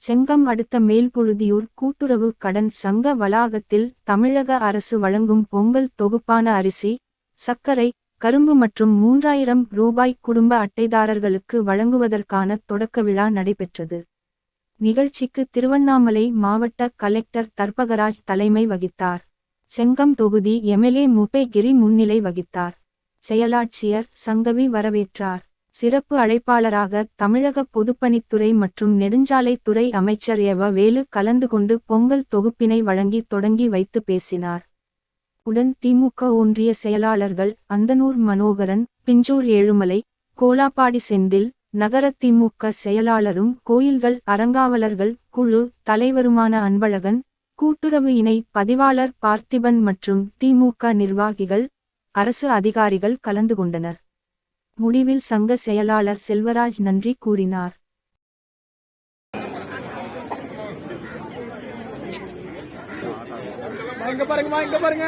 செங்கம் அடுத்த மேல்புழுதியூர் கூட்டுறவு கடன் சங்க வளாகத்தில் தமிழக அரசு வழங்கும் பொங்கல் தொகுப்பான அரிசி, சர்க்கரை, கரும்பு மற்றும் 3000 ரூபாய் குடும்ப அட்டைதாரர்களுக்கு வழங்குவதற்கான தொடக்க விழா நடைபெற்றது. நிகழ்ச்சிக்கு திருவண்ணாமலை மாவட்ட கலெக்டர் தர்பகராஜ் தலைமை வகித்தார். செங்கம் தொகுதி எம்எல்ஏ முபேகிரி முன்னிலை வகித்தார். செயலாட்சியர் சங்கவி வரவேற்றார். சிறப்பு அழைப்பாளராக தமிழக பொதுப்பணித்துறை மற்றும் நெடுஞ்சாலைத்துறை அமைச்சர் எவ வேலு கலந்து கொண்டு பொங்கல் தொகுப்பினை வழங்கி தொடங்கி வைத்து பேசினார். உடன் திமுக ஒன்றிய செயலாளர்கள் அந்தனூர் மனோகரன், பிஞ்சூர் ஏழுமலை, கோலாப்பாடி செந்தில், நகர திமுக செயலாளரும் கோயில்கள் அறங்காவலர்கள் குழு தலைவருமான அன்பழகன், கூட்டுறவு இணை பதிவாளர் பார்த்திபன் மற்றும் திமுக நிர்வாகிகள், அரசு அதிகாரிகள் கலந்து கொண்டனர். முடிவில் சங்க செயலாளர் செல்வராஜ் நன்றி கூறினார். பாருங்க